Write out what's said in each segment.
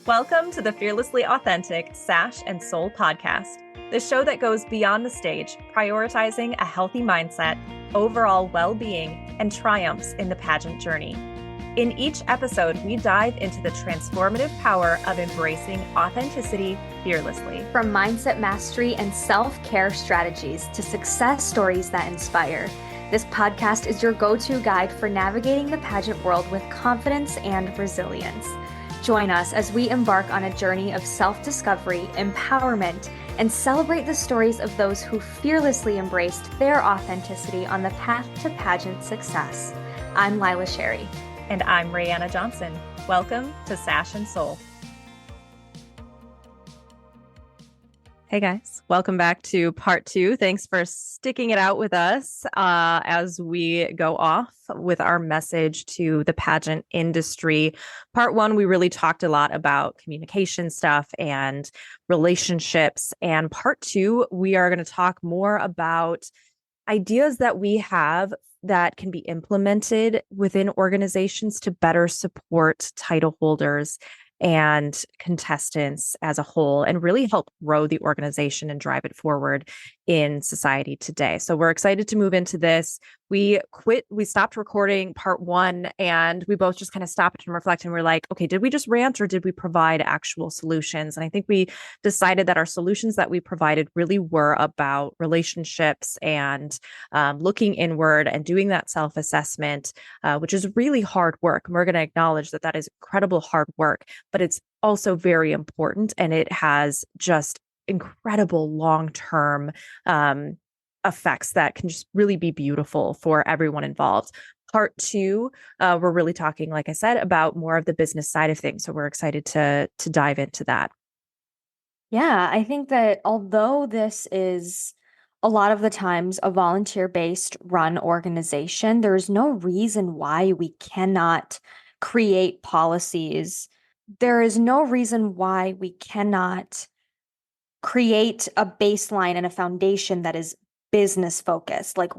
Welcome to the Fearlessly Authentic Sash and Soul podcast, the show that goes beyond the stage, prioritizing a healthy mindset, overall well-being, and triumphs in the pageant journey. In each episode, we dive into the transformative power of embracing authenticity fearlessly. From mindset mastery and self-care strategies to success stories that inspire, this podcast is your go-to guide for navigating the pageant world with confidence and resilience. Join us as we embark on a journey of self-discovery, empowerment, and celebrate the stories of those who fearlessly embraced their authenticity on the path to pageant success. I'm Lila Sherry. And I'm Rayanna Johnson. Welcome to Sash and Soul. Hey guys, welcome back to part 2. Thanks for sticking it out with us as we go off with our message to the pageant industry. Part 1, we really talked a lot about communication stuff and relationships. And part 2, we are going to talk more about ideas that we have that can be implemented within organizations to better support title holders and contestants as a whole and really help grow the organization and drive it forward in society today. So we're excited to move into this. We stopped recording part 1 and we both just kind of stopped and reflect and we're like, okay, did we just rant or did we provide actual solutions? And I think we decided that our solutions that we provided really were about relationships and looking inward and doing that self-assessment, which is really hard work. And we're going to acknowledge that that is incredible hard work, but it's also very important and it has just incredible long-term effects that can just really be beautiful for everyone involved. Part 2, we're really talking, like I said, about more of the business side of things. So we're excited to dive into that. Yeah, I think that although this is a lot of the times a volunteer-based run organization, there's no reason why we cannot create policies. There is no reason why we cannot create a baseline and a foundation that is business focused, like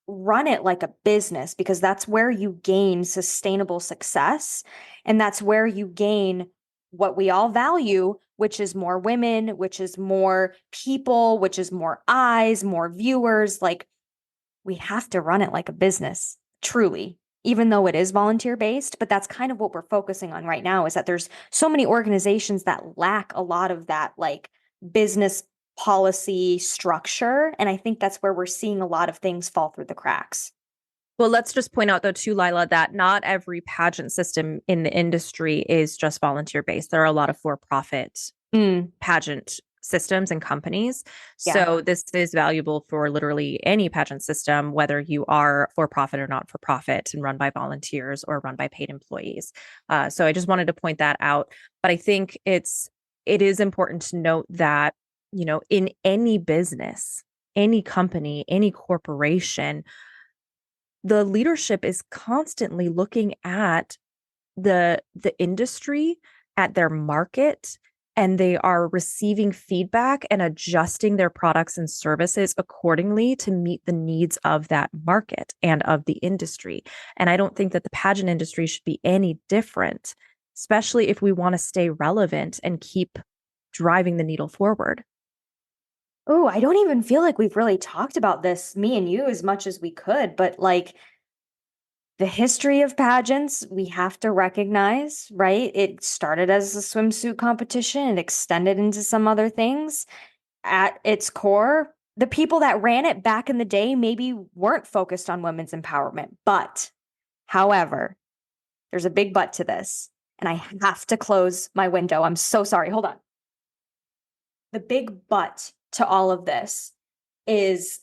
run it like a business, because that's where you gain sustainable success. And that's where you gain what we all value, which is more women, which is more people, which is more eyes, more viewers. Like we have to run it like a business, truly, even though it is volunteer based. But that's kind of what we're focusing on right now, is that there's so many organizations that lack a lot of that, like business policy structure. And I think that's where we're seeing a lot of things fall through the cracks. Well, let's just point out though too, Lila, that not every pageant system in the industry is just volunteer based. There are a lot of for-profit pageant systems and companies. Yeah. So this is valuable for literally any pageant system, whether you are for-profit or not for profit and run by volunteers or run by paid employees. So I just wanted to point that out. But I think it is important to note that, you know, in any business, any company, any corporation, the leadership is constantly looking at the industry, at their market, and they are receiving feedback and adjusting their products and services accordingly to meet the needs of that market and of the industry. And I don't think that the pageant industry should be any different, especially if we want to stay relevant and keep driving the needle forward. Oh, I don't even feel like we've really talked about this, me and you, as much as we could, but like the history of pageants, we have to recognize, right? It started as a swimsuit competition and extended into some other things. At its core, the people that ran it back in the day maybe weren't focused on women's empowerment. But, however, there's a big but to this, and I have to close my window. I'm so sorry. Hold on. The big but to all of this is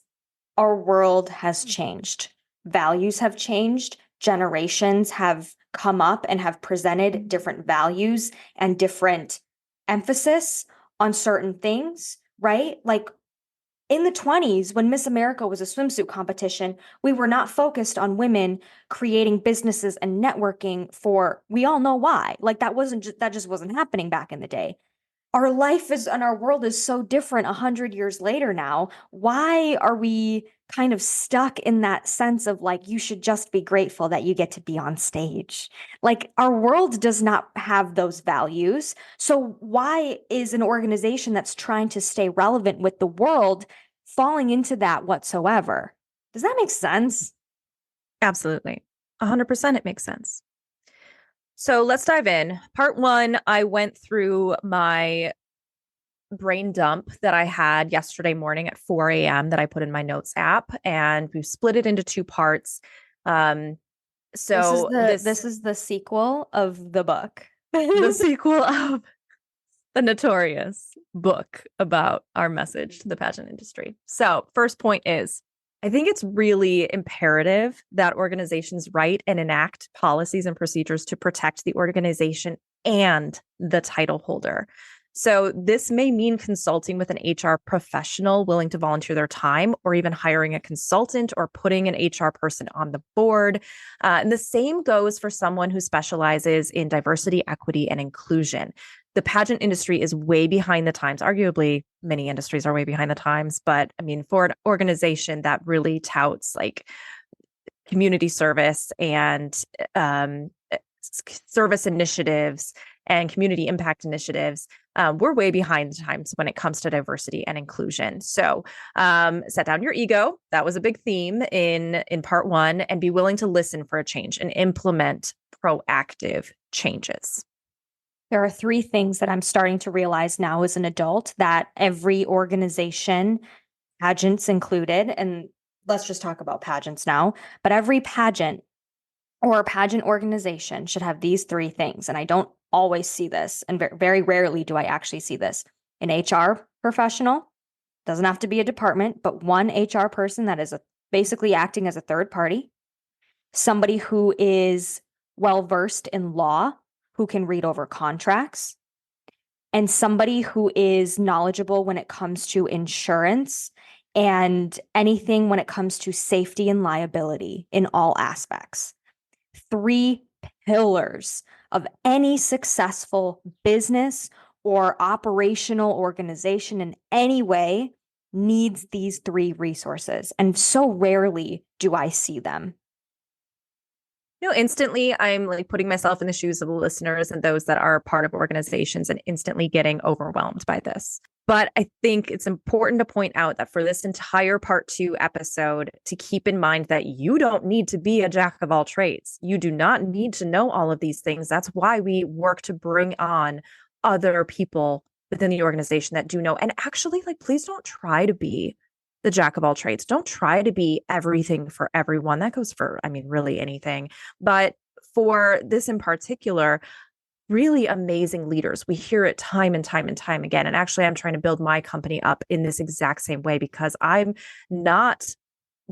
our world has changed. Values have changed. Generations have come up and have presented different values and different emphasis on certain things, right? Like in the 20s, when Miss America was a swimsuit competition, we were not focused on women creating businesses and networking for, we all know why. Like that just wasn't happening back in the day. our life is and our world is so different 100 years later now. Why are we kind of stuck in that sense of like, you should just be grateful that you get to be on stage? Like, our world does not have those values. So, why is an organization that's trying to stay relevant with the world falling into that whatsoever? Does that make sense? Absolutely. 100% it makes sense. So let's dive in. Part one, I went through my brain dump that I had yesterday morning at 4 a.m. that I put in my notes app, and we've split it into two parts. Um, This is so the this this is the sequel of the book. the sequel of the notorious book about our message to the pageant industry. So, first point is I think it's really imperative that organizations write and enact policies and procedures to protect the organization and the title holder. So, this may mean consulting with an HR professional willing to volunteer their time, or even hiring a consultant or putting an HR person on the board. And the same goes for someone who specializes in diversity, equity, and inclusion. The pageant industry is way behind the times. Arguably, many industries are way behind the times. But I mean, for an organization that really touts like community service and service initiatives and community impact initiatives, we're way behind the times when it comes to diversity and inclusion. So set down your ego. That was a big theme in part one, and be willing to listen for a change and implement proactive changes. There are three things that I'm starting to realize now as an adult that every organization, pageants included, and let's just talk about pageants now, but every pageant or pageant organization should have these three things. And I don't always see this, and very rarely do I actually see this. An HR professional, doesn't have to be a department, but one HR person that is basically acting as a third party, somebody who is well versed in law, who can read over contracts, and somebody who is knowledgeable when it comes to insurance and anything when it comes to safety and liability in all aspects. Three pillars of any successful business or operational organization in any way needs these three resources. And so rarely do I see them. Instantly I'm like putting myself in the shoes of the listeners and those that are part of organizations and instantly getting overwhelmed by this. But I think it's important to point out that for this entire part two episode, to keep in mind that you don't need to be a jack of all trades. You do not need to know all of these things. That's why we work to bring on other people within the organization that do know. And actually, like, please don't try to be the jack of all trades. Don't try to be everything for everyone. That goes for, I mean, really anything. But for this in particular, really amazing leaders. We hear it time and time and time again. And actually, I'm trying to build my company up in this exact same way because I'm not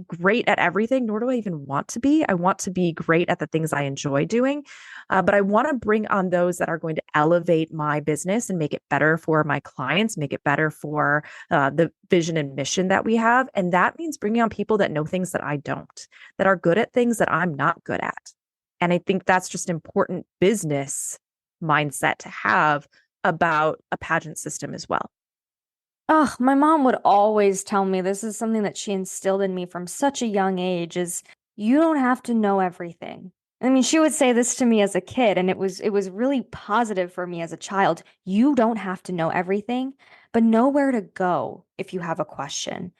great at everything, nor do I even want to be. I want to be great at the things I enjoy doing. But I want to bring on those that are going to elevate my business and make it better for my clients, make it better for the vision and mission that we have. And that means bringing on people that know things that I don't, that are good at things that I'm not good at. And I think that's just important business mindset to have about a pageant system as well. Oh, my mom would always tell me this is something that she instilled in me from such a young age is you don't have to know everything. I mean, she would say this to me as a kid, and it was really positive for me as a child. You don't have to know everything, but know where to go if you have a question.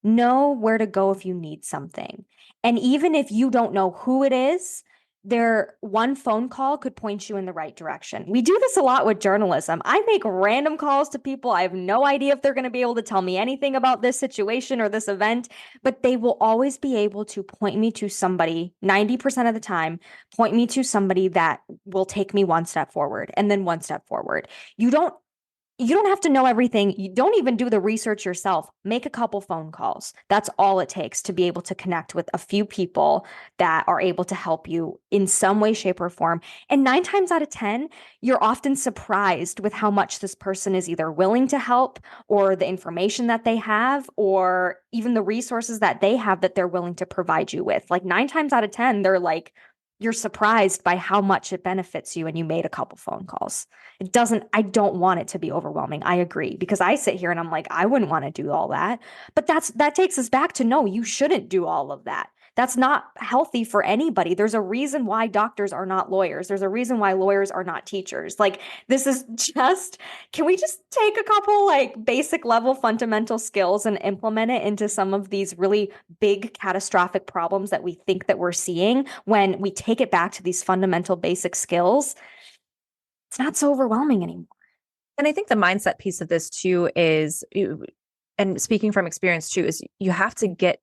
Know where to go if you need something. And even if you don't know who it is, their one phone call could point you in the right direction. We do this a lot with journalism. I make random calls to people. I have no idea if they're going to be able to tell me anything about this situation or this event, but they will always be able to point me to somebody, 90% of the time, point me to somebody that will take me one step forward and then one step forward. You don't have to know everything. You don't even do the research yourself. Make a couple phone calls. That's all it takes to be able to connect with a few people that are able to help you in some way, shape, or form. And 9 times out of 10, you're often surprised with how much this person is either willing to help or the information that they have or even the resources that they have that they're willing to provide you with. Like 9 times out of 10, they're like, you're surprised by how much it benefits you and you made a couple phone calls. I don't want it to be overwhelming. I agree because I sit here and I'm like, I wouldn't want to do all that. But that takes us back to no, you shouldn't do all of that. That's not healthy for anybody. There's a reason why doctors are not lawyers. There's a reason why lawyers are not teachers. Like this is just, can we just take a couple like basic level fundamental skills and implement it into some of these really big catastrophic problems that we think that we're seeing when we take it back to these fundamental basic skills? It's not so overwhelming anymore. And I think the mindset piece of this too is, and speaking from experience too, is you have to get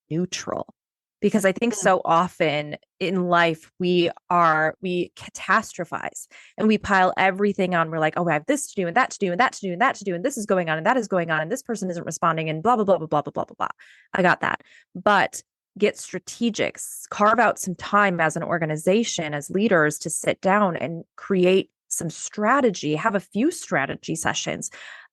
neutral. Because I think so often in life we catastrophize and we pile everything on. We're like, oh, I have this to do and that to do and that to do and that to do, and this is going on and that is going on, and this person isn't responding and blah blah blah blah blah blah blah blah blah. I got that. But get strategic, carve out some time as an organization, as leaders, to sit down and create some strategy, have a few strategy sessions,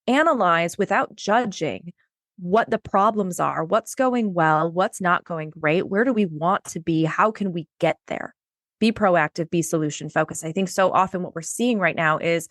analyze without judging what the problems are, what's going well, what's not going great, where do we want to be, how can we get there? Be proactive, be solution focused. I think so often what we're seeing right now is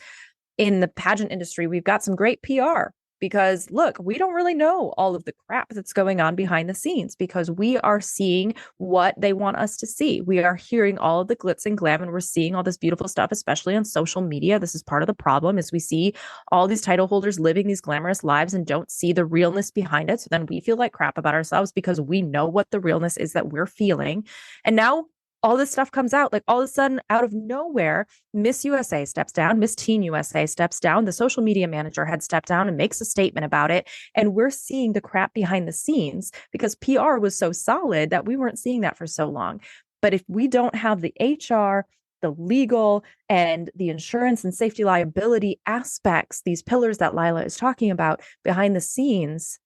in the pageant industry, we've got some great PR because look, we don't really know all of the crap that's going on behind the scenes because we are seeing what they want us to see. We are hearing all of the glitz and glam, and we're seeing all this beautiful stuff, especially on social media. This is part of the problem is we see all these title holders living these glamorous lives and don't see the realness behind it. So then we feel like crap about ourselves because we know what the realness is that we're feeling. And now all this stuff comes out like all of a sudden out of nowhere. Miss USA steps down, Miss Teen USA steps down, the social media manager had stepped down and makes a statement about it, and we're seeing the crap behind the scenes because PR was so solid that we weren't seeing that for so long. But if we don't have the HR, the legal, and the insurance and safety liability aspects, these pillars that Lila is talking about behind the scenes,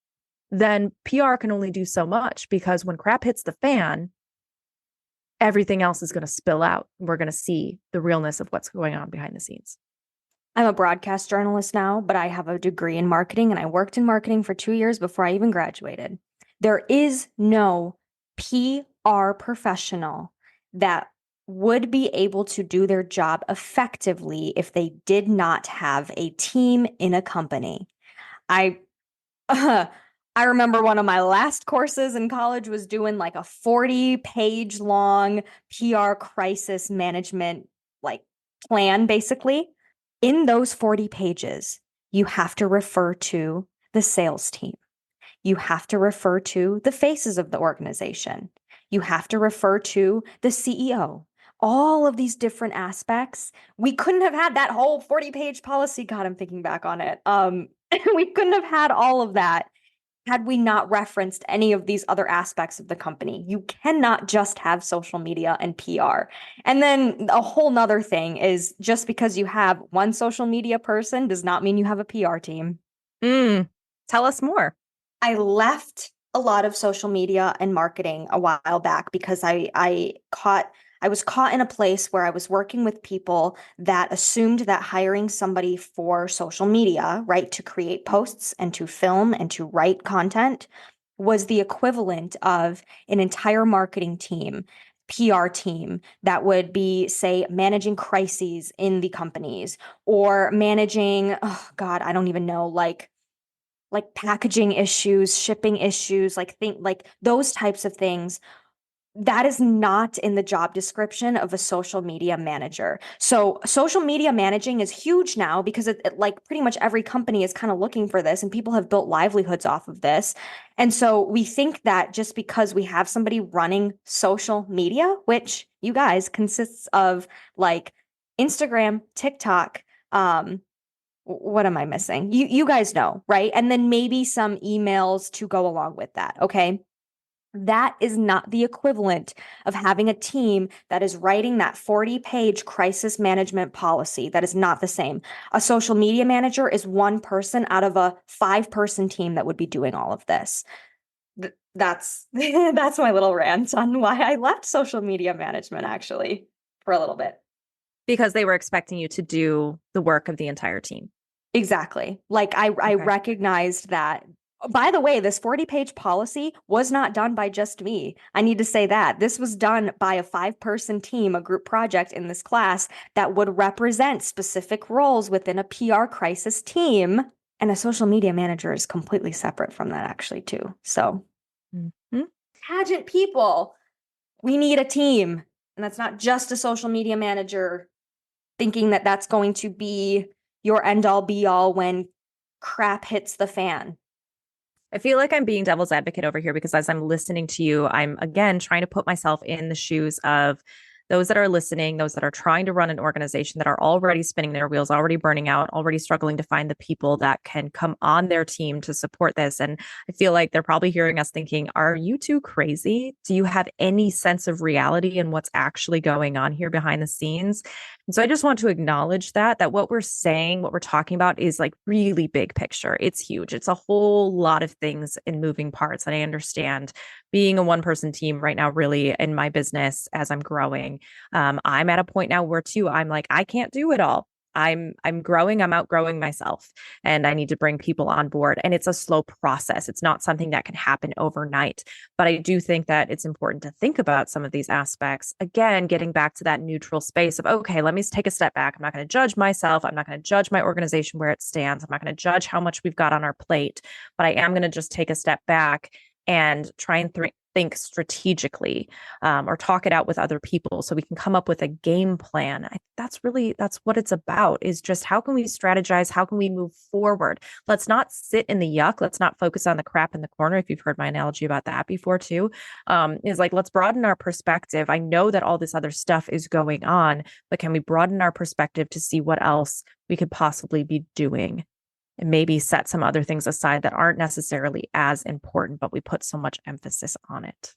then PR can only do so much because when crap hits the fan, everything else is going to spill out. We're going to see the realness of what's going on behind the scenes. I'm a broadcast journalist now, but I have a degree in marketing and I worked in marketing for 2 years before I even graduated. There is no PR professional that would be able to do their job effectively if they did not have a team in a company. I I remember one of my last courses in college was doing like a 40-page long PR crisis management like plan basically. In those 40 pages, you have to refer to the sales team. You have to refer to the faces of the organization. You have to refer to the CEO. All of these different aspects. We couldn't have had that whole 40-page policy. God, I'm thinking back on it. We couldn't have had all of that had we not referenced any of these other aspects of the company. You cannot just have social media and PR. And then a whole nother thing is just because you have one social media person does not mean you have a PR team. Tell us more. I left a lot of social media and marketing a while back because I was caught in a place where I was working with people that assumed that hiring somebody for social media, right, to create posts and to film and to write content was the equivalent of an entire marketing team, PR team that would be, say, managing crises in the companies or managing, oh God, I don't even know, like packaging issues, shipping issues, like those types of things. That is not in the job description of a social media manager. So social media managing is huge now because like pretty much every company is kind of looking for this and people have built livelihoods off of this. And so we think that just because we have somebody running social media, which you guys consists of like Instagram, TikTok, what am I missing? You guys know, right? And then maybe some emails to go along with that, okay? That is not the equivalent of having a team that is writing that 40-page crisis management policy. That is not the same. A social media manager is one person out of a 5-person team that would be doing all of this. That's that's my little rant on why I left social media management actually for a little bit. Because they were expecting you to do the work of the entire team. Exactly. Like I Okay. recognized that By the way, this 40-page policy was not done by just me. I need to say that. This was done by a 5-person team, a group project in this class that would represent specific roles within a PR crisis team. And a social media manager is completely separate from that, actually, too. So, Mhm. pageant people, we need a team. And that's not just a social media manager thinking that that's going to be your end all be all when crap hits the fan. I feel like I'm being devil's advocate over here because as I'm listening to you, I'm again trying to put myself in the shoes of those that are listening, those that are trying to run an organization that are already spinning their wheels, already burning out, already struggling to find the people that can come on their team to support this. And I feel like they're probably hearing us thinking, are you too crazy? Do you have any sense of reality and what's actually going on here behind the scenes? And so I just want to acknowledge that what we're saying, what we're talking about is like really big picture. It's huge. It's a whole lot of things in moving parts. And I understand being a one person team right now, really in my business as I'm growing. I'm at a point now where too, I'm like, I can't do it all. I'm growing, I'm outgrowing myself and I need to bring people on board. And it's a slow process. It's not something that can happen overnight. But I do think that it's important to think about some of these aspects. Again, getting back to that neutral space of, okay, let me take a step back. I'm not going to judge myself. I'm not going to judge my organization where it stands. I'm not going to judge how much we've got on our plate, but I am going to just take a step back and try and think strategically, or talk it out with other people so we can come up with a game plan. That's what it's about, is just how can we strategize, how can we move forward. Let's not sit in the yuck, let's not focus on the crap in the corner, if you've heard my analogy about that before too. Is like, let's broaden our perspective. I know that all this other stuff is going on, but can we broaden our perspective to see what else we could possibly be doing, and maybe set some other things aside that aren't necessarily as important, but we put so much emphasis on it.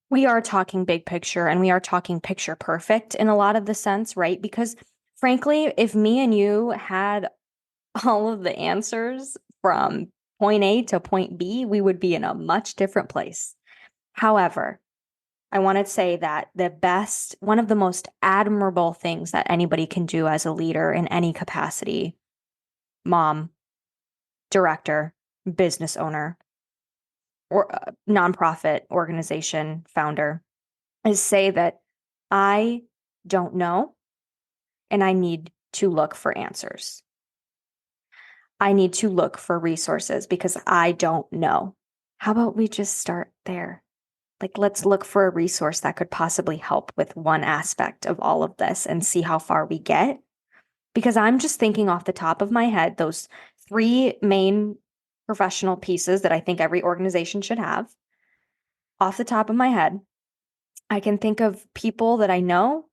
We are talking big picture and we are talking picture perfect in a lot of the sense, right? Because frankly, if me and you had all of the answers from point A to point B, we would be in a much different place. However, I want to say that one of the most admirable things that anybody can do as a leader in any capacity, mom, director, business owner, or nonprofit organization founder, is say that I don't know and I need to look for answers. I need to look for resources because I don't know. How about we just start there? Like, let's look for a resource that could possibly help with one aspect of all of this and see how far we get. Because I'm just thinking off the top of my head, those 3 main professional pieces that I think every organization should have. Off the top of my head, I can think of people that I know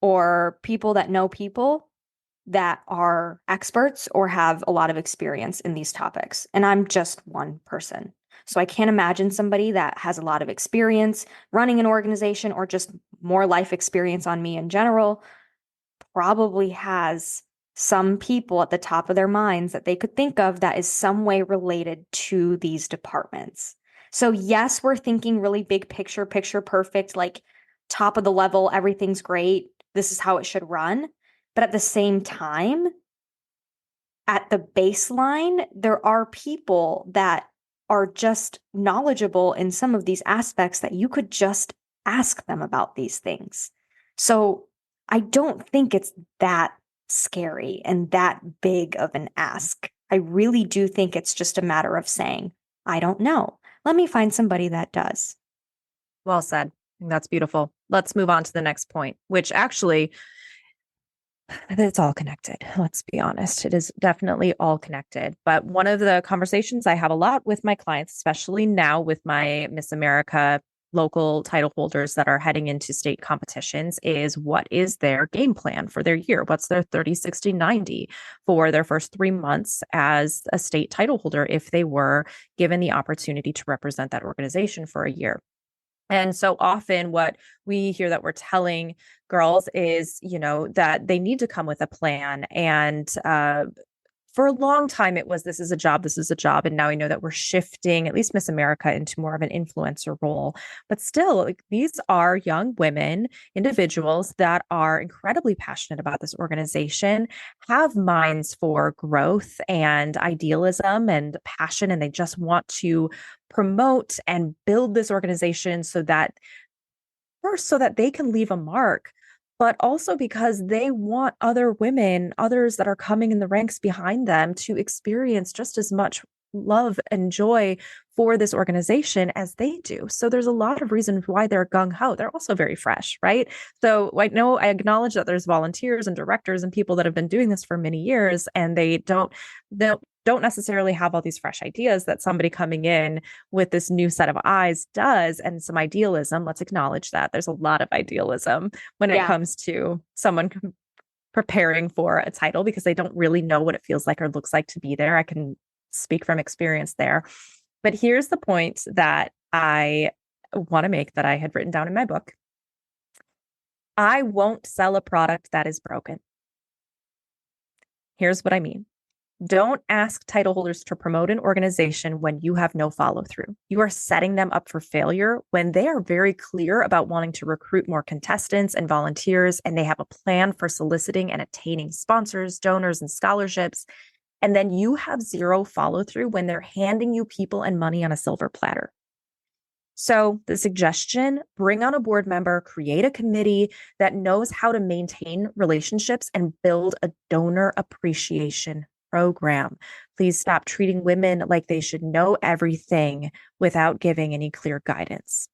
or people that know people that are experts or have a lot of experience in these topics. And I'm just one person. So I can't imagine somebody that has a lot of experience running an organization or just more life experience on me in general probably has some people at the top of their minds that they could think of that is some way related to these departments. So yes, we're thinking really big picture, picture perfect, like top of the level, everything's great. This is how it should run. But at the same time, at the baseline, there are people that are just knowledgeable in some of these aspects that you could just ask them about these things. So I don't think it's that scary and that big of an ask. I really do think it's just a matter of saying, I don't know. Let me find somebody that does. Well said. That's beautiful. Let's move on to the next point, which actually, it's all connected. Let's be honest. It is definitely all connected. But one of the conversations I have a lot with my clients, especially now with my Miss America local title holders that are heading into state competitions, is what is their game plan for their year? What's their 30, 60, 90 for their first 3 months as a state title holder if they were given the opportunity to represent that organization for a year? And so often what we hear that we're telling girls is, that they need to come with a plan and for a long time it was, this is a job, this is a job. And now I know that we're shifting at least Miss America into more of an influencer role. But still, like, these are young women, individuals that are incredibly passionate about this organization, have minds for growth and idealism and passion, and they just want to promote and build this organization so that, first, so that they can leave a mark, but also because they want other women, others that are coming in the ranks behind them, to experience just as much love and joy for this organization as they do. So there's a lot of reasons why they're gung ho. They're also very fresh, right? So I know, I acknowledge that there's volunteers and directors and people that have been doing this for many years, and they don't necessarily have all these fresh ideas that somebody coming in with this new set of eyes does, and some idealism. Let's acknowledge that there's a lot of idealism when it Yeah. comes to someone preparing for a title, because they don't really know what it feels like or looks like to be there. I can speak from experience there. But here's the point that I want to make, that I had written down in my book. I won't sell a product that is broken. Here's what I mean. Don't ask title holders to promote an organization when you have no follow through. You are setting them up for failure when they are very clear about wanting to recruit more contestants and volunteers, and they have a plan for soliciting and attaining sponsors, donors, and scholarships. And then you have zero follow through when they're handing you people and money on a silver platter. So, the suggestion: bring on a board member, create a committee that knows how to maintain relationships and build a donor appreciation program. Please stop treating women like they should know everything without giving any clear guidance.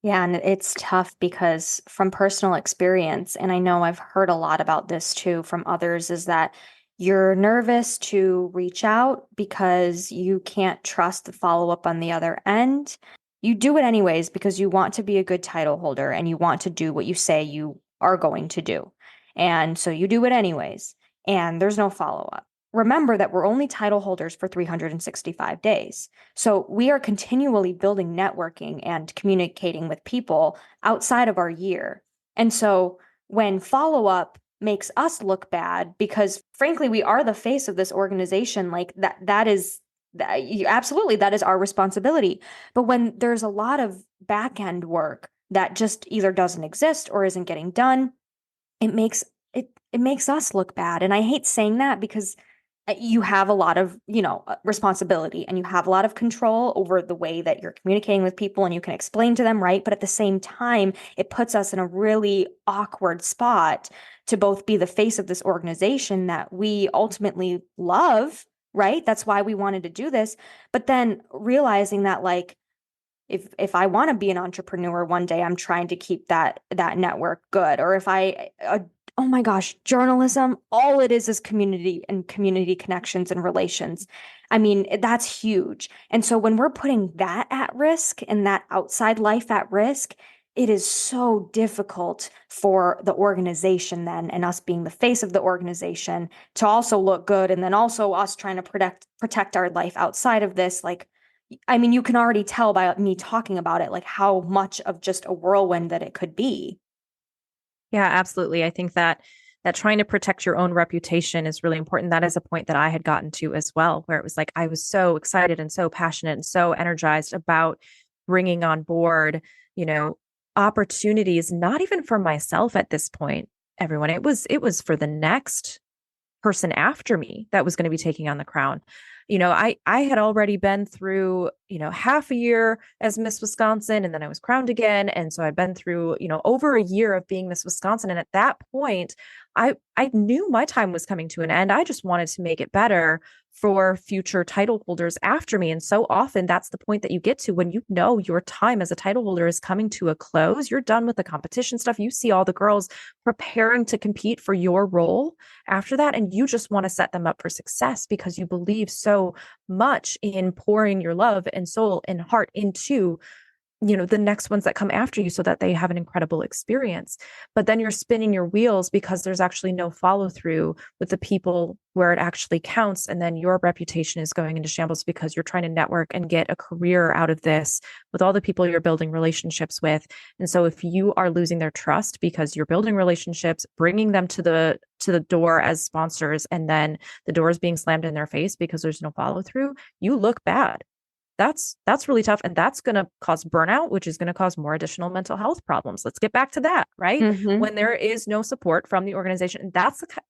Yeah, and it's tough because from personal experience, and I know I've heard a lot about this too from others, is that you're nervous to reach out because you can't trust the follow-up on the other end. You do it anyways because you want to be a good title holder and you want to do what you say you are going to do. And so you do it anyways, and there's no follow-up. Remember that we're only title holders for 365 days. So we are continually building networking and communicating with people outside of our year. And so when follow up makes us look bad, because frankly, we are the face of this organization, like that is absolutely, that is our responsibility. But when there's a lot of back end work that just either doesn't exist or isn't getting done, it makes it makes us look bad. And I hate saying that because you have a lot of, responsibility and you have a lot of control over the way that you're communicating with people and you can explain to them, right? But at the same time, it puts us in a really awkward spot to both be the face of this organization that we ultimately love, right? That's why we wanted to do this. But then realizing that, like, if I want to be an entrepreneur one day, I'm trying to keep that network good. Or if oh my gosh, journalism, all it is community and community connections and relations. I mean, that's huge. And so when we're putting that at risk and that outside life at risk, it is so difficult for the organization then, and us being the face of the organization, to also look good, and then also us trying to protect our life outside of this. Like, I mean, you can already tell by me talking about it, like how much of just a whirlwind that it could be. Yeah, absolutely. I think that trying to protect your own reputation is really important. That is a point that I had gotten to as well, where it was like I was so excited and so passionate and so energized about bringing on board, you know, opportunities, not even for myself at this point, everyone. It was for the next person after me that was going to be taking on the crown. I had already been through, half a year as Miss Wisconsin, and then I was crowned again. And so I've been through, over a year of being Miss Wisconsin. And at that point, I knew my time was coming to an end. I just wanted to make it better for future title holders after me. And so often that's the point that you get to when you know your time as a title holder is coming to a close. You're done with the competition stuff. You see all the girls preparing to compete for your role after that, and you just want to set them up for success because you believe so much in pouring your love and soul and heart into the next ones that come after you so that they have an incredible experience. But then you're spinning your wheels because there's actually no follow through with the people where it actually counts. And then your reputation is going into shambles because you're trying to network and get a career out of this with all the people you're building relationships with. And so if you are losing their trust because you're building relationships, bringing them to the door as sponsors, and then the door is being slammed in their face because there's no follow through, you look bad. That's really tough, and that's going to cause burnout, which is going to cause more additional mental health problems. Let's get back to that, right? Mm-hmm. When there is no support from the organization,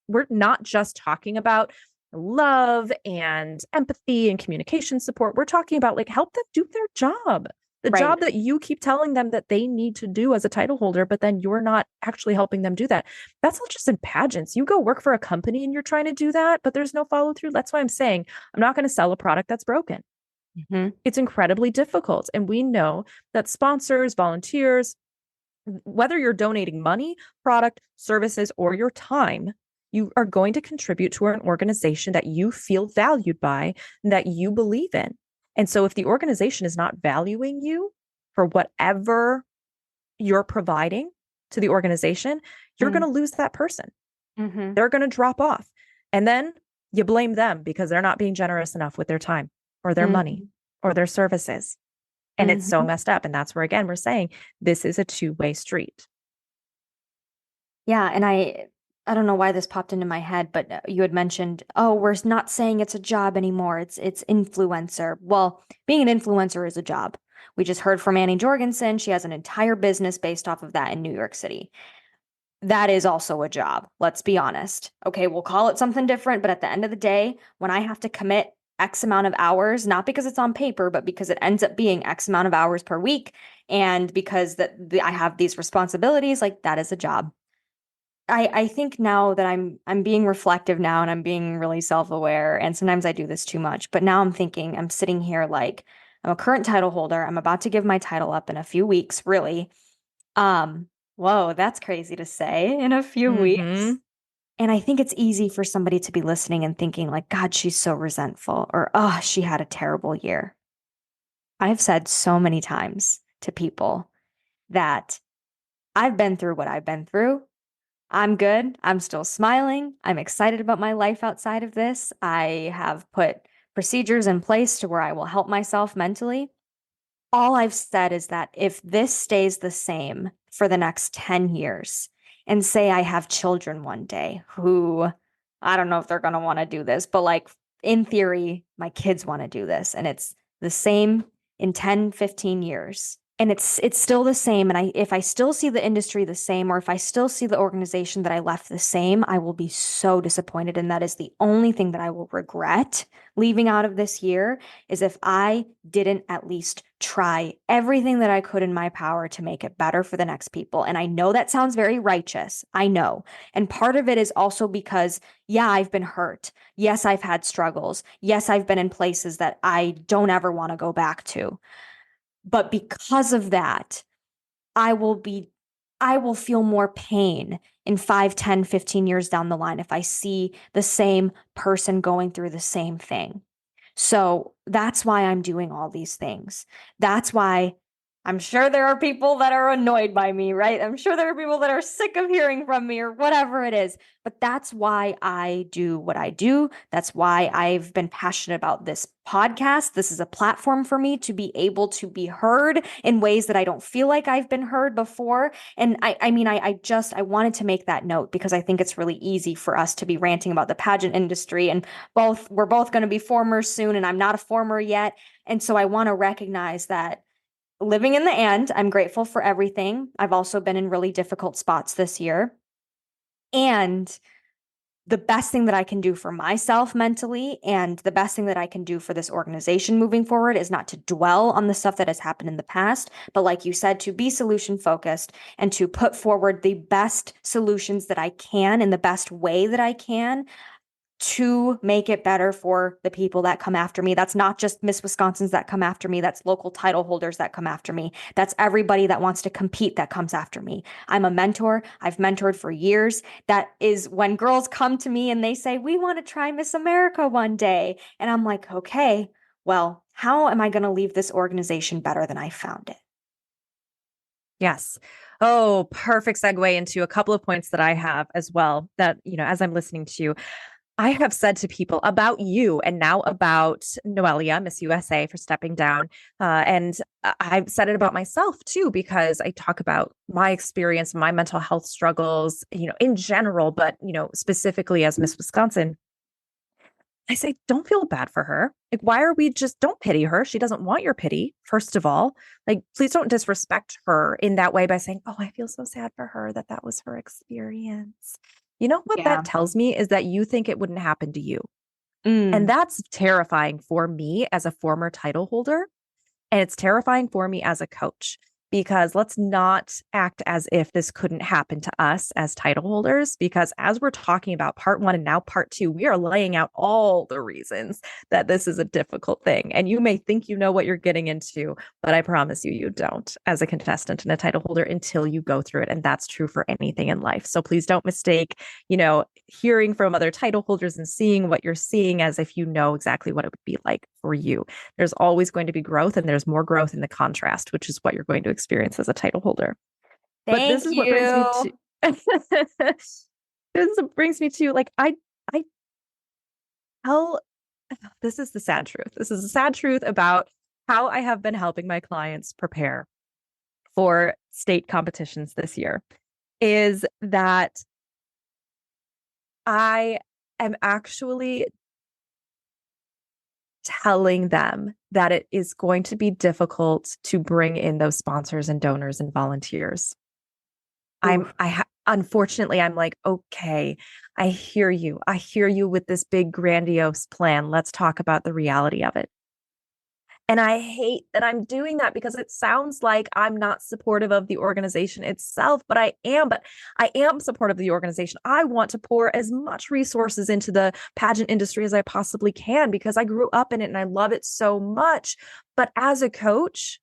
we're not just talking about love and empathy and communication support. We're talking about like help them do their job. The Right. job that you keep telling them that they need to do as a title holder, but then you're not actually helping them do that. That's not just in pageants. You go work for a company and you're trying to do that, but there's no follow through. That's why I'm saying I'm not going to sell a product that's broken. Mm-hmm. It's incredibly difficult. And we know that sponsors, volunteers, whether you're donating money, product, services, or your time, you are going to contribute to an organization that you feel valued by and that you believe in. And so if the organization is not valuing you for whatever you're providing to the organization, you're going to lose that person. Mm-hmm. They're going to drop off. And then you blame them because they're not being generous enough with their time or their money Mm-hmm. or their services. And it's so Mm-hmm. messed up. And that's where, again, we're saying this is a two-way street. Yeah, and I don't know why this popped into my head, but you had mentioned, oh, we're not saying it's a job anymore. It's influencer. Well, being an influencer is a job. We just heard from Annie Jorgensen. She has an entire business based off of that in New York City. That is also a job. Let's be honest. Okay, we'll call it something different, but at the end of the day, when I have to commit X amount of hours, not because it's on paper, but because it ends up being X amount of hours per week, and because I have these responsibilities, like that is a job. I think now that I'm being reflective now and I'm being really self-aware, and sometimes I do this too much, but now I'm thinking, I'm sitting here like I'm a current title holder. I'm about to give my title up in a few weeks, really. Whoa, that's crazy to say, in a few weeks. Mm-hmm. And I think it's easy for somebody to be listening and thinking like, God, she's so resentful, or oh, she had a terrible year. I've said so many times to people that I've been through what I've been through. I'm good. I'm still smiling. I'm excited about my life outside of this. I have put procedures in place to where I will help myself mentally. All I've said is that if this stays the same for the next 10 years, and say I have children one day who I don't know if they're going to want to do this, but like in theory, my kids want to do this, and it's the same in 10, 15 years. And it's still the same. And if I still see the industry the same, or if I still see the organization that I left the same, I will be so disappointed. And that is the only thing that I will regret leaving out of this year, is if I didn't at least try everything that I could in my power to make it better for the next people. And I know that sounds very righteous. I know. And part of it is also because, yeah, I've been hurt. Yes, I've had struggles. Yes, I've been in places that I don't ever want to go back to. But because of that, I will be I will feel more pain in 5, 10, 15 years down the line if I see the same person going through the same thing. So that's why I'm doing all these things. That's why I'm sure there are people that are annoyed by me, right? I'm sure there are people that are sick of hearing from me or whatever it is. But that's why I do what I do. That's why I've been passionate about this podcast. This is a platform for me to be able to be heard in ways that I don't feel like I've been heard before. And I mean, I wanted to make that note because I think it's really easy for us to be ranting about the pageant industry, and we're both going to be formers soon, and I'm not a former yet. And so I want to recognize that living in the end, I'm grateful for everything. I've also been in really difficult spots this year. And the best thing that I can do for myself mentally, and the best thing that I can do for this organization moving forward, is not to dwell on the stuff that has happened in the past, but like you said, to be solution focused and to put forward the best solutions that I can in the best way that I can to make it better for the people that come after me. That's not just Miss Wisconsin's that come after me. That's local title holders that come after me. That's everybody that wants to compete that comes after me. I'm a mentor. I've mentored for years. That is when girls come to me and they say, we want to try Miss America one day. And I'm like, okay, well, how am I going to leave this organization better than I found it? Yes. Oh, perfect segue into a couple of points that I have as well that, as I'm listening to you, I have said to people about you and now about Noelia, Miss USA, for stepping down. And I've said it about myself too, because I talk about my experience, my mental health struggles, in general, but, specifically as Miss Wisconsin. I say, don't feel bad for her. Like, why are we just, don't pity her? She doesn't want your pity, first of all. Like, please don't disrespect her in that way by saying, oh, I feel so sad for her that that was her experience. You know what that Yeah. tells me is that you think it wouldn't happen to you. And Mm. that's terrifying for me as a former title holder. And it's terrifying for me as a coach because let's not act as if this couldn't happen to us as title holders. Because as we're talking about part one and now part two, we are laying out all the reasons that this is a difficult thing. And you may think you know what you're getting into, but I promise you, you don't as a contestant and a title holder until you go through it. And that's true for anything in life. So please don't mistake, hearing from other title holders and seeing what you're seeing as if you know exactly what it would be like for you. There's always going to be growth, and there's more growth in the contrast, which is what you're going to experience as a title holder. But this Thank is what brings me you. to like I tell this is the sad truth. This is the sad truth about how I have been helping my clients prepare for state competitions this year is that I am actually telling them that it is going to be difficult to bring in those sponsors and donors and volunteers. Ooh. Unfortunately, I'm like, okay, I hear you. I hear you with this big grandiose plan. Let's talk about the reality of it. And I hate that I'm doing that because it sounds like I'm not supportive of the organization itself, but I am. But I am supportive of the organization. I want to pour as much resources into the pageant industry as I possibly can because I grew up in it and I love it so much. But as a coach,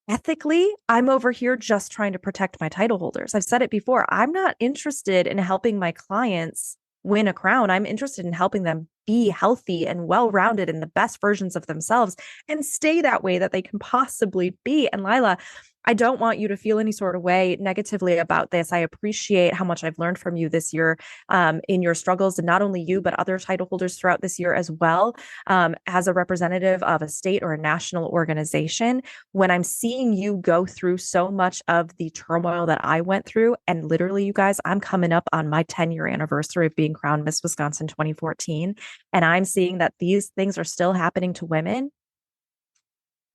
ethically, I'm over here just trying to protect my title holders. I've said it before. I'm not interested in helping my clients win a crown. I'm interested in helping them be healthy and well-rounded and the best versions of themselves and stay that way that they can possibly be. And Lila, I don't want you to feel any sort of way negatively about this. I appreciate how much I've learned from you this year in your struggles, and not only you, but other title holders throughout this year as well. As a representative of a state or a national organization, when I'm seeing you go through so much of the turmoil that I went through, and literally, you guys, I'm coming up on my 10-year anniversary of being crowned Miss Wisconsin 2014, and I'm seeing that these things are still happening to women.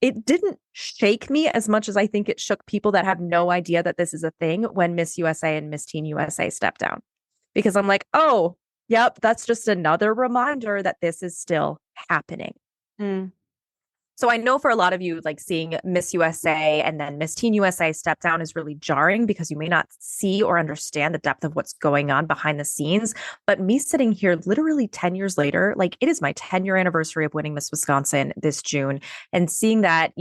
It didn't shake me as much as I think it shook people that have no idea that this is a thing when Miss USA and Miss Teen USA stepped down. Because I'm like, oh, yep, that's just another reminder that this is still happening. Mm. So I know for a lot of you, like seeing Miss USA and then Miss Teen USA step down is really jarring because you may not see or understand the depth of what's going on behind the scenes. But me sitting here literally 10 years later, like it is my 10-year anniversary of winning Miss Wisconsin this June, and seeing that,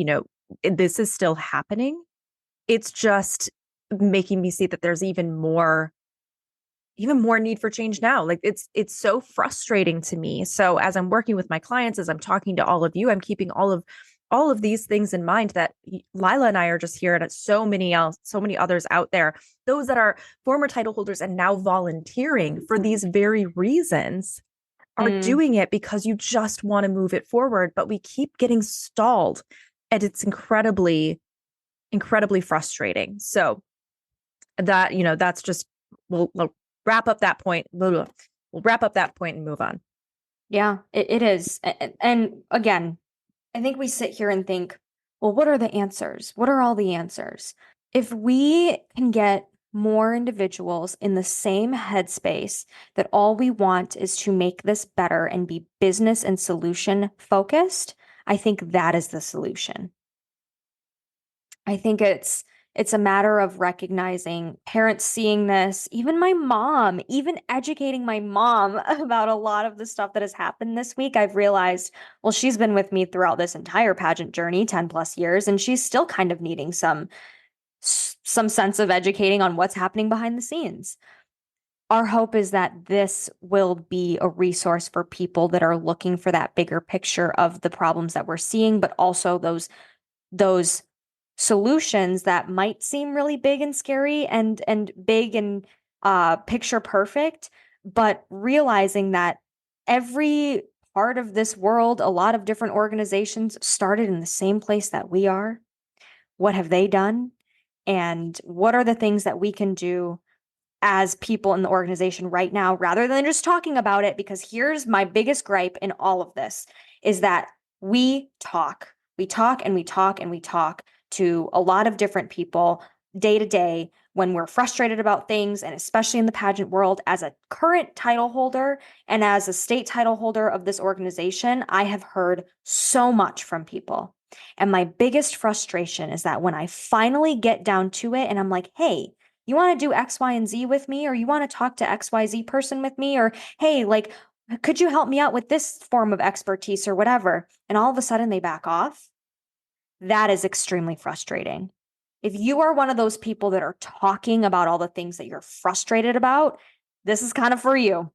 this is still happening, it's just making me see that there's even more need for change now. Like it's so frustrating to me. So as I'm working with my clients, as I'm talking to all of you, I'm keeping all of these things in mind that Lila and I are just here, and so many others out there, those that are former title holders and now volunteering for these very reasons are Mm. doing it because you just want to move it forward, but we keep getting stalled, and it's incredibly, incredibly frustrating. So that, that's just, we'll wrap up that point. We'll wrap up that point and move on. Yeah, it is. And again, I think we sit here and think, well, what are the answers? What are all the answers? If we can get more individuals in the same headspace that all we want is to make this better and be business and solution focused, I think that is the solution. I think it's a matter of recognizing parents seeing this, even my mom, even educating my mom about a lot of the stuff that has happened this week. I've realized, well, she's been with me throughout this entire pageant journey, 10 plus years, and she's still kind of needing some sense of educating on what's happening behind the scenes. Our hope is that this will be a resource for people that are looking for that bigger picture of the problems that we're seeing, but also those solutions that might seem really big and scary and big and picture perfect, but realizing that every part of this world, a lot of different organizations started in the same place that we are. What have they done? And what are the things that we can do as people in the organization right now, rather than just talking about it? Because here's my biggest gripe in all of this is that we talk and we talk and we talk to a lot of different people day to day when we're frustrated about things, and especially in the pageant world. As a current title holder and as a state title holder of this organization, I have heard so much from people. And my biggest frustration is that when I finally get down to it and I'm like, hey, you want to do X, Y, and Z with me, or you want to talk to XYZ person with me, or hey, like, could you help me out with this form of expertise or whatever? And all of a sudden they back off. That is extremely frustrating. If you are one of those people that are talking about all the things that you're frustrated about, this is kind of for you.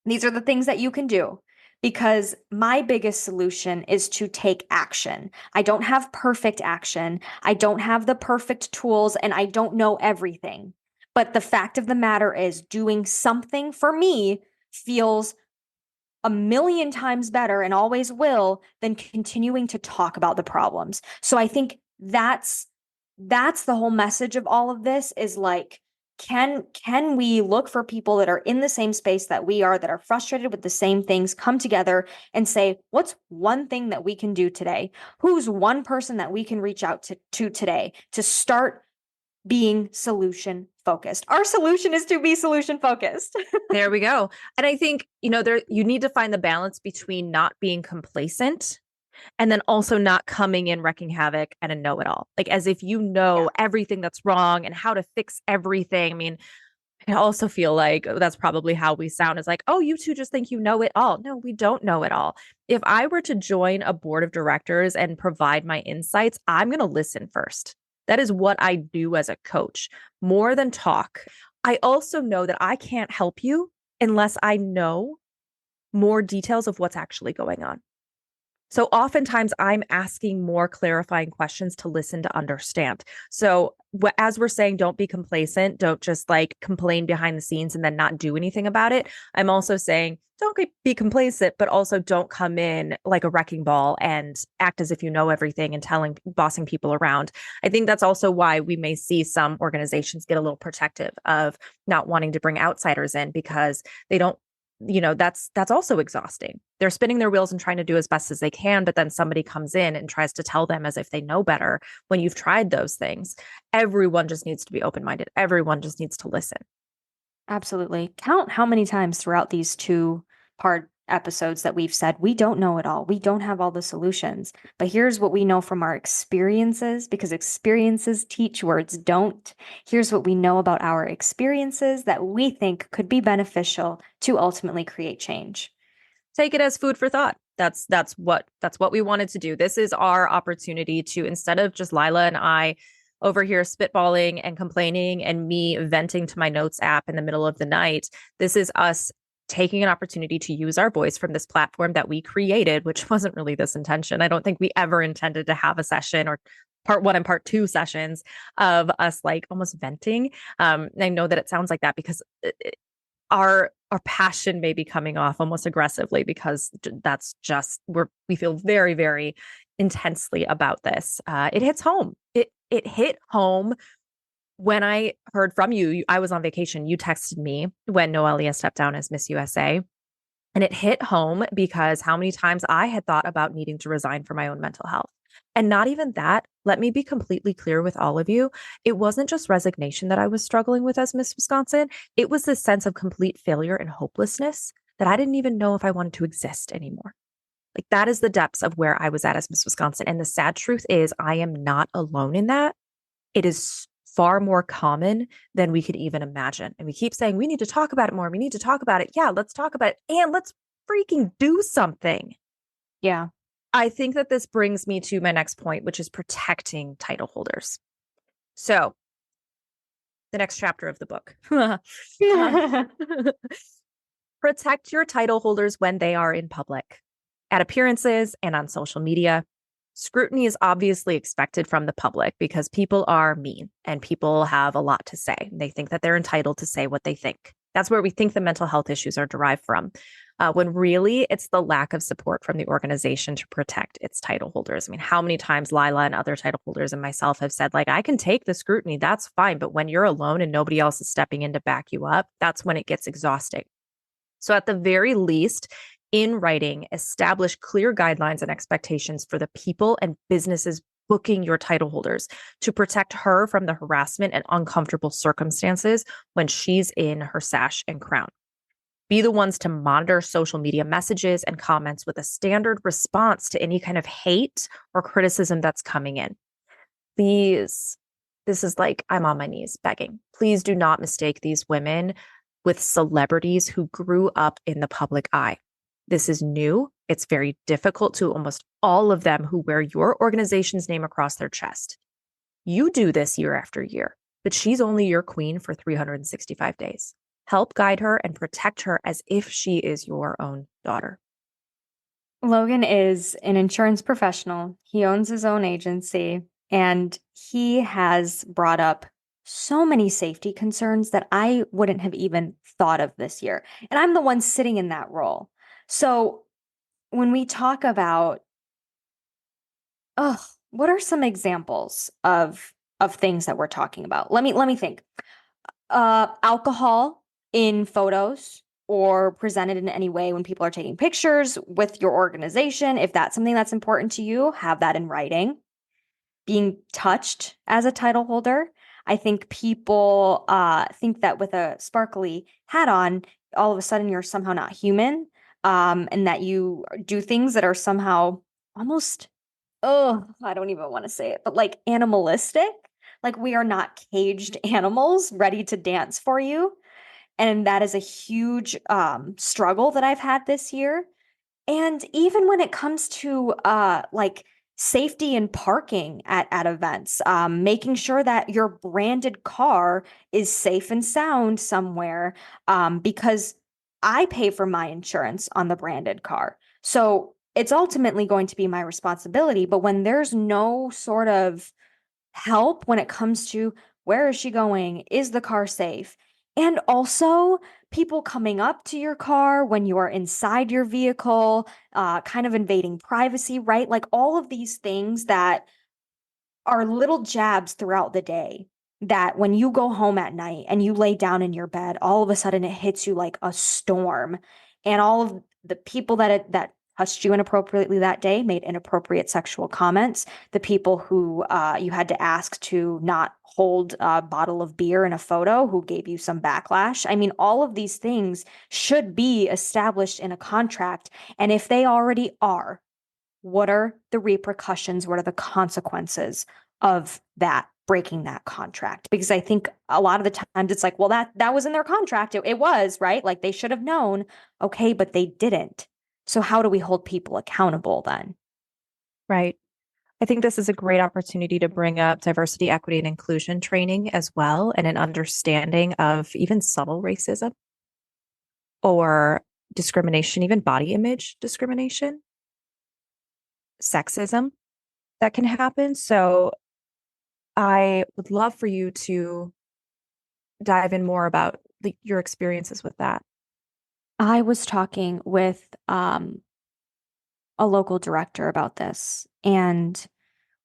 These are the things that you can do, because my biggest solution is to take action. I don't have perfect action. I don't have the perfect tools, and I don't know everything. But the fact of the matter is, doing something for me feels a million times better and always will than continuing to talk about the problems. So I think that's the whole message of all of this, is like, can we look for people that are in the same space that we are, that are frustrated with the same things, come together and say, what's one thing that we can do today? Who's one person that we can reach out to today to start being solution focused? Our solution is to be solution focused. There we go. And I think, you need to find the balance between not being complacent and then also not coming in wrecking havoc and a know-it-all, like as if Yeah. everything that's wrong and how to fix everything. I mean, I also feel like that's probably how we sound, is like, oh, you two just think you know it all. No, we don't know it all. If I were to join a board of directors and provide my insights, I'm going to listen first. That is what I do as a coach, more than talk. I also know that I can't help you unless I know more details of what's actually going on. So oftentimes I'm asking more clarifying questions to listen to understand. So as we're saying, don't be complacent. Don't just like complain behind the scenes and then not do anything about it. I'm also saying don't be complacent, but also don't come in like a wrecking ball and act as if you know everything and bossing people around. I think that's also why we may see some organizations get a little protective of not wanting to bring outsiders in, because they don't, that's also exhausting. They're spinning their wheels and trying to do as best as they can, but then somebody comes in and tries to tell them as if they know better when you've tried those things. Everyone just needs to be open-minded. Everyone just needs to listen. Absolutely. Count how many times throughout these two-part episodes that we've said we don't know it all. We don't have all the solutions. But here's what we know from our experiences, because experiences teach, words don't. Here's what we know about our experiences that we think could be beneficial to ultimately create change. Take it as food for thought. That's what we wanted to do. This is our opportunity to, instead of just Lila and I over here spitballing and complaining and me venting to my notes app in the middle of the night, this is us taking an opportunity to use our voice from this platform that we created, which wasn't really this intention. I don't think we ever intended to have a session or part one and part two sessions of us like almost venting. I know that it sounds like that because our passion may be coming off almost aggressively, because that's just we feel very, very intensely about this. It hits home. It hit home when I heard from you. I was on vacation. You texted me when Noelia stepped down as Miss USA. And it hit home because how many times I had thought about needing to resign for my own mental health. And not even that, let me be completely clear with all of you. It wasn't just resignation that I was struggling with as Miss Wisconsin. It was this sense of complete failure and hopelessness that I didn't even know if I wanted to exist anymore. Like that is the depths of where I was at as Miss Wisconsin. And the sad truth is I am not alone in that. It is far more common than we could even imagine. And we keep saying, we need to talk about it more. We need to talk about it. Yeah, let's talk about it. And let's freaking do something. Yeah. I think that this brings me to my next point, which is protecting title holders. So the next chapter of the book. Protect your title holders when they are in public, at appearances and on social media. Scrutiny is obviously expected from the public because people are mean and people have a lot to say. They think that they're entitled to say what they think. That's where we think the mental health issues are derived from, when really it's the lack of support from the organization to protect its title holders. I mean, how many times Lila and other title holders and myself have said, like, I can take the scrutiny, that's fine. But when you're alone and nobody else is stepping in to back you up, that's when it gets exhausting. So, at the very least, in writing, establish clear guidelines and expectations for the people and businesses booking your title holders to protect her from the harassment and uncomfortable circumstances when she's in her sash and crown. Be the ones to monitor social media messages and comments with a standard response to any kind of hate or criticism that's coming in. Please, this is like I'm on my knees begging. Please do not mistake these women with celebrities who grew up in the public eye. This is new. It's very difficult to almost all of them who wear your organization's name across their chest. You do this year after year, but she's only your queen for 365 days. Help guide her and protect her as if she is your own daughter. Logan is an insurance professional. He owns his own agency, and he has brought up so many safety concerns that I wouldn't have even thought of this year. And I'm the one sitting in that role. So when we talk about, oh, what are some examples of things that we're talking about? Let me think. Alcohol in photos or presented in any way when people are taking pictures with your organization. If that's something that's important to you, have that in writing. Being touched as a title holder. I think people think that with a sparkly hat on, all of a sudden you're somehow not human, and that you do things that are somehow almost, oh, I don't even want to say it, but like animalistic. Like we are not caged animals ready to dance for you. And that is a huge struggle that I've had this year. And even when it comes to like safety and parking at events, making sure that your branded car is safe and sound somewhere, because I pay for my insurance on the branded car. So it's ultimately going to be my responsibility. But when there's no sort of help when it comes to where is she going? Is the car safe? And also people coming up to your car when you are inside your vehicle, kind of invading privacy, right? Like all of these things that are little jabs throughout the day that when you go home at night and you lay down in your bed, all of a sudden it hits you like a storm. And all of the people that touched you inappropriately that day made inappropriate sexual comments. The people who you had to ask to not hold a bottle of beer in a photo who gave you some backlash. I mean, all of these things should be established in a contract. And if they already are, what are the repercussions? What are the consequences of that breaking that contract? Because I think a lot of the times it's like, well, that was in their contract. It was, right? Like they should have known. Okay, but they didn't. So how do we hold people accountable then? Right. I think this is a great opportunity to bring up diversity, equity, and inclusion training as well, and an understanding of even subtle racism or discrimination, even body image discrimination, sexism that can happen. So I would love for you to dive in more about your experiences with that. I was talking with a local director about this, and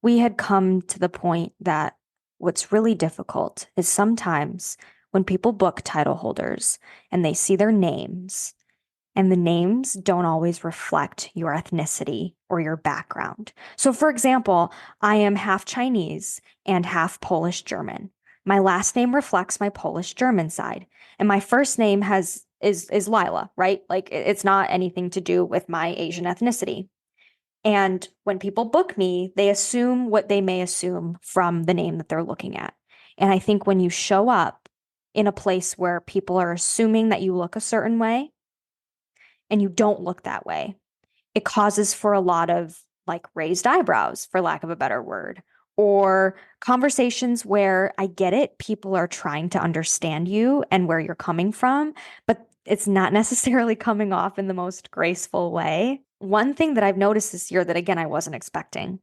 we had come to the point that what's really difficult is sometimes when people book title holders and they see their names, and the names don't always reflect your ethnicity or your background. So, for example, I am half Chinese and half Polish German. My last name reflects my Polish German side, and my first name is Lila, right? Like it's not anything to do with my Asian ethnicity. And when people book me, they assume what they may assume from the name that they're looking at. And I think when you show up in a place where people are assuming that you look a certain way and you don't look that way, it causes for a lot of like raised eyebrows, for lack of a better word, or conversations where I get it, people are trying to understand you and where you're coming from, but it's not necessarily coming off in the most graceful way. one thing that I've noticed this year that, again, I wasn't expecting,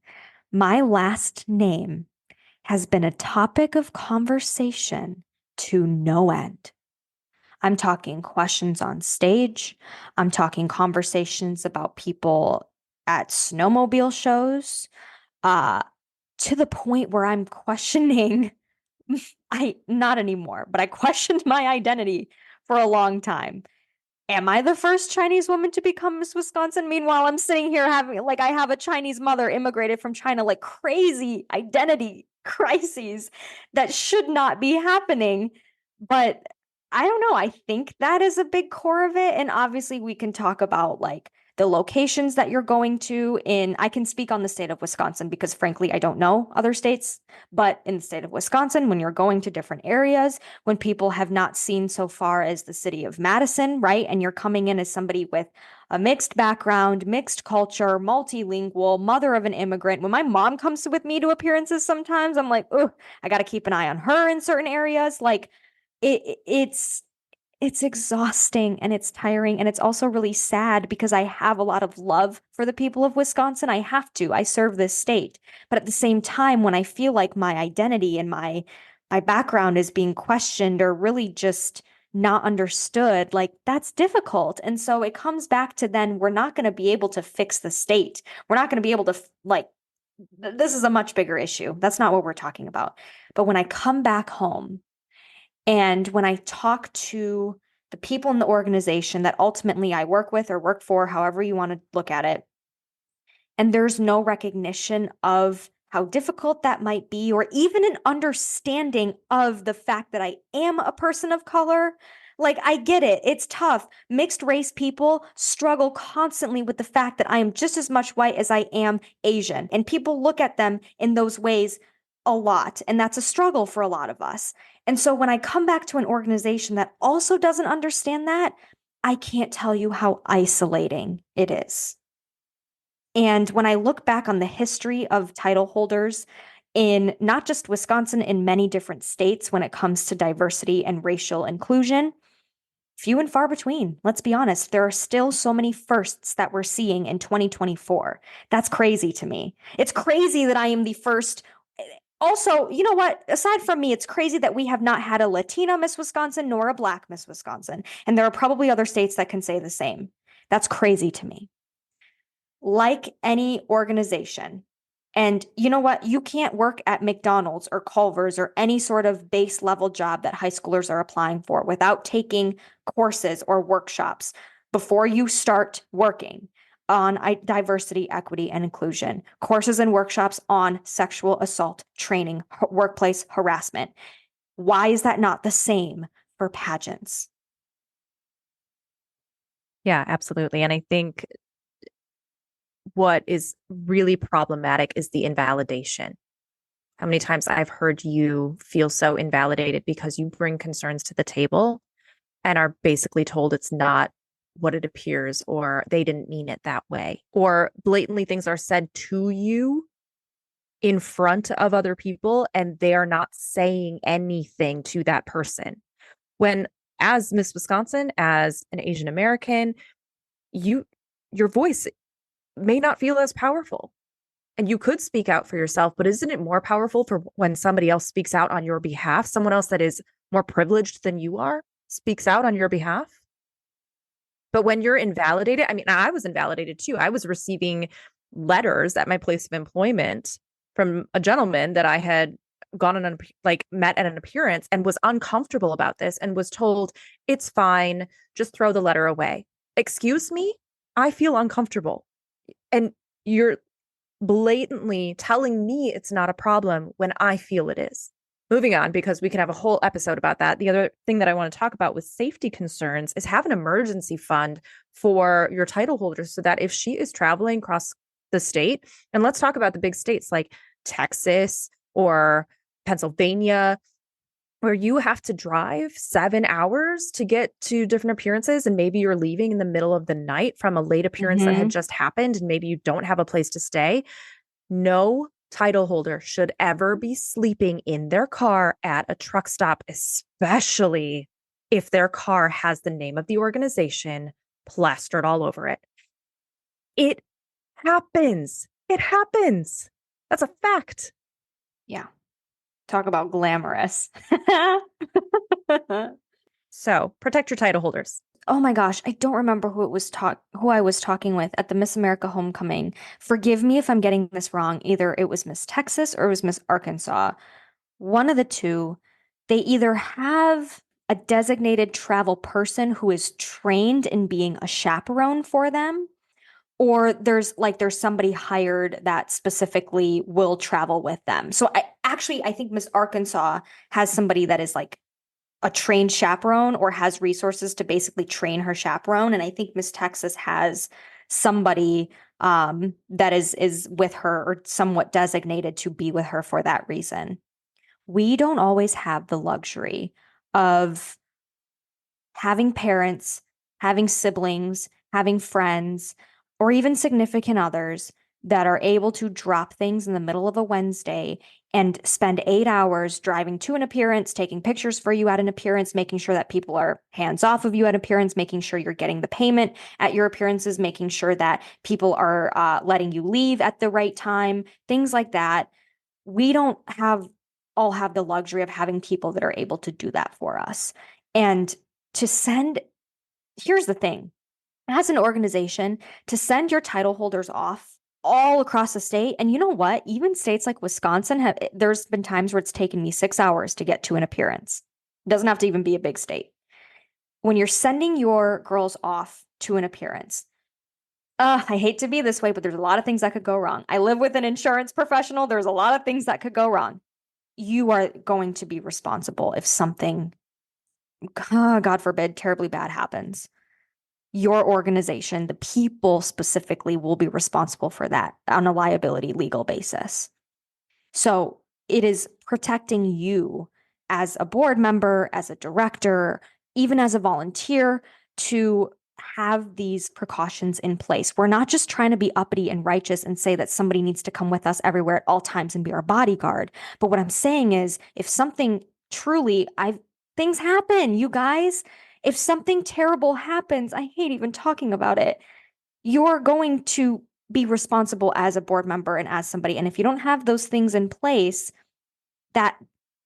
my last name has been a topic of conversation to no end. I'm talking questions on stage. I'm talking conversations about people at snowmobile shows, uh, to the point where I'm questioning, I not anymore, but I questioned my identity for a long time. Am I the first Chinese woman to become Miss Wisconsin? Meanwhile, I'm sitting here having, like, I have a Chinese mother immigrated from China, like crazy identity crises that should not be happening. But I don't know. I think that is a big core of it. And obviously, we can talk about like the locations that you're going to in, I can speak on the state of Wisconsin because frankly, I don't know other states, but in the state of Wisconsin, when you're going to different areas, when people have not seen so far as the city of Madison, right? And you're coming in as somebody with a mixed background, mixed culture, multilingual, mother of an immigrant. When my mom comes with me to appearances sometimes, I'm like, oh, I got to keep an eye on her in certain areas. Like it's exhausting and it's tiring and it's also really sad because I have a lot of love for the people of Wisconsin. I have to. I serve this state. But at the same time, when I feel like my identity and my background is being questioned or really just not understood, like that's difficult. And so it comes back to then we're not going to be able to fix the state. We're not going to be able to like this is a much bigger issue. That's not what we're talking about. But when I come back home and when I talk to the people in the organization that ultimately I work with or work for, however you want to look at it, and there's no recognition of how difficult that might be, or even an understanding of the fact that I am a person of color. Like, I get it. It's tough. Mixed race people struggle constantly with the fact that I am just as much white as I am Asian. And people look at them in those ways a lot. And that's a struggle for a lot of us. And so when I come back to an organization that also doesn't understand that, I can't tell you how isolating it is. And when I look back on the history of title holders in not just Wisconsin, in many different states when it comes to diversity and racial inclusion, few and far between. Let's be honest, there are still so many firsts that we're seeing in 2024. That's crazy to me. It's crazy that I am the first. Also, you know what? Aside from me, it's crazy that we have not had a Latina Miss Wisconsin nor a Black Miss Wisconsin. And there are probably other states that can say the same. That's crazy to me. Like any organization. And you know what? You can't work at McDonald's or Culver's or any sort of base level job that high schoolers are applying for without taking courses or workshops before you start working on diversity, equity, and inclusion, courses and workshops on sexual assault training, workplace harassment. Why is that not the same for pageants? Yeah, absolutely. And I think what is really problematic is the invalidation. How many times I've heard you feel so invalidated because you bring concerns to the table and are basically told it's not what it appears, or they didn't mean it that way, or blatantly things are said to you in front of other people and they are not saying anything to that person. When, as Miss Wisconsin, as an Asian American, you your voice may not feel as powerful. And you could speak out for yourself, but isn't it more powerful for when somebody else speaks out on your behalf? Someone else that is more privileged than you are speaks out on your behalf. But when you're invalidated, I mean, I was invalidated too. I was receiving letters at my place of employment from a gentleman that I had gone on, like, met at an appearance and was uncomfortable about this and was told, it's fine, just throw the letter away. Excuse me? I feel uncomfortable. And you're blatantly telling me it's not a problem when I feel it is. Moving on, because we can have a whole episode about that. The other thing that I want to talk about with safety concerns is have an emergency fund for your title holders so that if she is traveling across the state, and let's talk about the big states like Texas or Pennsylvania, where you have to drive 7 hours to get to different appearances, and maybe you're leaving in the middle of the night from a late appearance that had just happened, and maybe you don't have a place to stay. No title holder should ever be sleeping in their car at a truck stop, especially if their car has the name of the organization plastered all over it. It happens. It happens. That's a fact. Yeah. Talk about glamorous. So protect your title holders. Oh my gosh, I don't remember who I was talking with at the Miss America homecoming. Forgive me if I'm getting this wrong. Either it was Miss Texas or it was Miss Arkansas. One of the two, they either have a designated travel person who is trained in being a chaperone for them, or there's somebody hired that specifically will travel with them. So I think Miss Arkansas has somebody that is like a trained chaperone or has resources to basically train her chaperone. And I think Miss Texas has somebody that is with her or somewhat designated to be with her for that reason. We don't always have the luxury of having parents, having siblings, having friends, or even significant others that are able to drop things in the middle of a Wednesday and spend 8 hours driving to an appearance, taking pictures for you at an appearance, making sure that people are hands off of you at appearance, making sure you're getting the payment at your appearances, making sure that people are letting you leave at the right time, things like that. We don't all have the luxury of having people that are able to do that for us. And to send, here's the thing, as an organization, to send your title holders off all across the state. And you know what? Even states like Wisconsin there's been times where it's taken me 6 hours to get to an appearance. It doesn't have to even be a big state. When you're sending your girls off to an appearance, I hate to be this way, but there's a lot of things that could go wrong. I live with an insurance professional. There's a lot of things that could go wrong. You are going to be responsible if something, God forbid, terribly bad happens. Your organization, the people specifically, will be responsible for that on a liability legal basis. So it is protecting you as a board member, as a director, even as a volunteer to have these precautions in place. We're not just trying to be uppity and righteous and say that somebody needs to come with us everywhere at all times and be our bodyguard. But what I'm saying is, if something truly, things happen, you guys. If something terrible happens, I hate even talking about it. You're going to be responsible as a board member and as somebody. And if you don't have those things in place, that's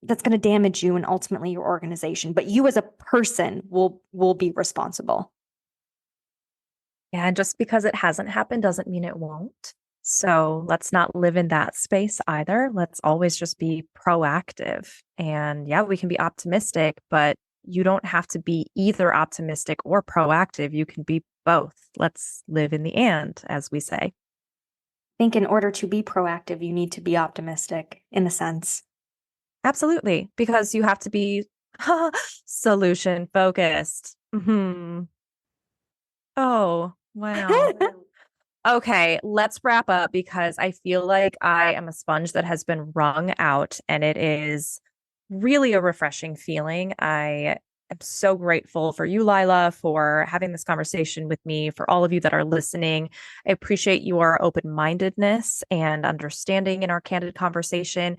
going to damage you and ultimately your organization. But you as a person will be responsible. Yeah, and just because it hasn't happened doesn't mean it won't. So let's not live in that space either. Let's always just be proactive. And yeah, we can be optimistic, but you don't have to be either optimistic or proactive. You can be both. Let's live in the and, as we say. I think in order to be proactive, you need to be optimistic in a sense. Absolutely, because you have to be solution focused. Oh, wow. Okay, let's wrap up because I feel like I am a sponge that has been wrung out, and it is really a refreshing feeling. I am so grateful for you, Lila, for having this conversation with me, for all of you that are listening. I appreciate your open-mindedness and understanding in our candid conversation.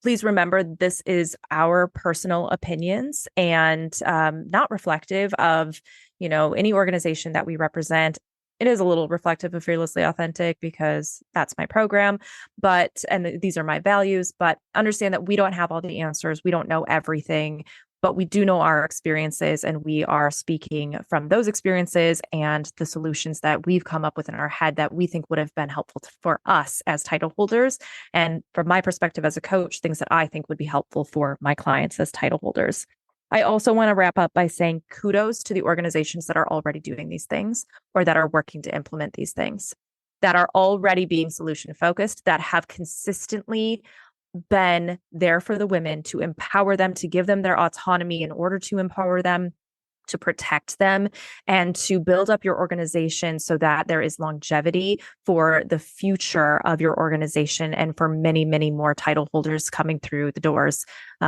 Please remember this is our personal opinions and not reflective of, any organization that we represent. It is a little reflective of Fearlessly Authentic because that's my program, and these are my values, but understand that we don't have all the answers. We don't know everything, but we do know our experiences, and we are speaking from those experiences and the solutions that we've come up with in our head that we think would have been helpful for us as title holders. And from my perspective as a coach, things that I think would be helpful for my clients as title holders. I also want to wrap up by saying kudos to the organizations that are already doing these things or that are working to implement these things, that are already being solution focused, that have consistently been there for the women to empower them, to give them their autonomy in order to empower them, to protect them, and to build up your organization so that there is longevity for the future of your organization and for many, many more title holders coming through the doors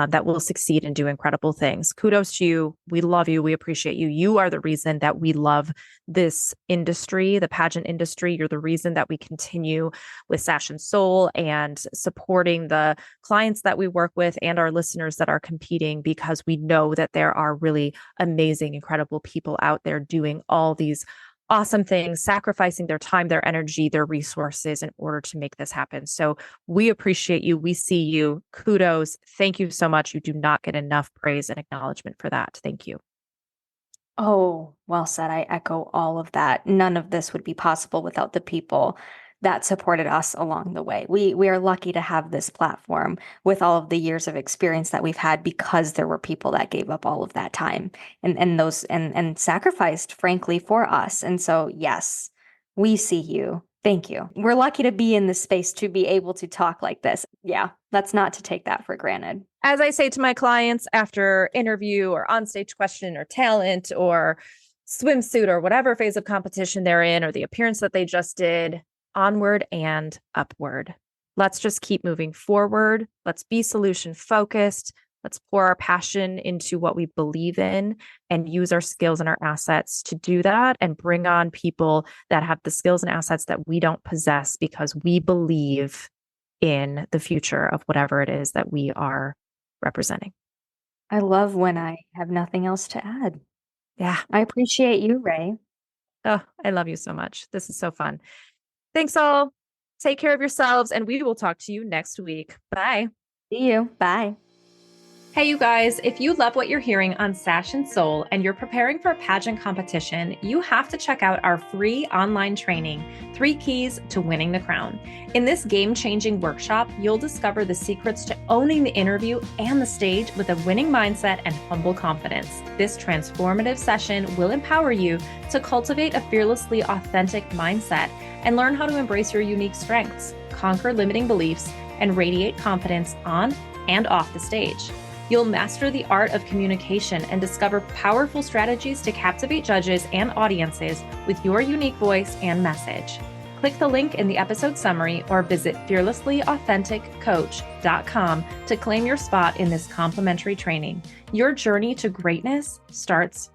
that will succeed and do incredible things. Kudos to you. We love you. We appreciate you. You are the reason that we love this industry, the pageant industry. You're the reason that we continue with Sash and Soul and supporting the clients that we work with and our listeners that are competing, because we know that there are really amazing, incredible people out there doing all these awesome things, sacrificing their time, their energy, their resources in order to make this happen. So we appreciate you. We see you. Kudos. Thank you so much. You do not get enough praise and acknowledgement for that. Thank you. Oh, well said. I echo all of that. None of this would be possible without the people that supported us along the way. We are lucky to have this platform with all of the years of experience that we've had because there were people that gave up all of that time and sacrificed, frankly, for us. And so, yes, we see you. Thank you. We're lucky to be in this space to be able to talk like this. Yeah, that's not to take that for granted. As I say to my clients after interview or onstage question or talent or swimsuit or whatever phase of competition they're in or the appearance that they just did, onward and upward. Let's just keep moving forward. Let's be solution focused. Let's pour our passion into what we believe in and use our skills and our assets to do that and bring on people that have the skills and assets that we don't possess because we believe in the future of whatever it is that we are representing. I love when I have nothing else to add. Yeah. I appreciate you, Ray. Oh, I love you so much. This is so fun. Thanks all. Take care of yourselves, and we will talk to you next week. Bye. See you. Bye. Hey, you guys, if you love what you're hearing on Sash and Soul and you're preparing for a pageant competition, you have to check out our free online training, 3 Keys to Winning the Crown. In this game-changing workshop, you'll discover the secrets to owning the interview and the stage with a winning mindset and humble confidence. This transformative session will empower you to cultivate a fearlessly authentic mindset and learn how to embrace your unique strengths, conquer limiting beliefs, and radiate confidence on and off the stage. You'll master the art of communication and discover powerful strategies to captivate judges and audiences with your unique voice and message. Click the link in the episode summary or visit fearlesslyauthenticoach.com to claim your spot in this complimentary training. Your journey to greatness starts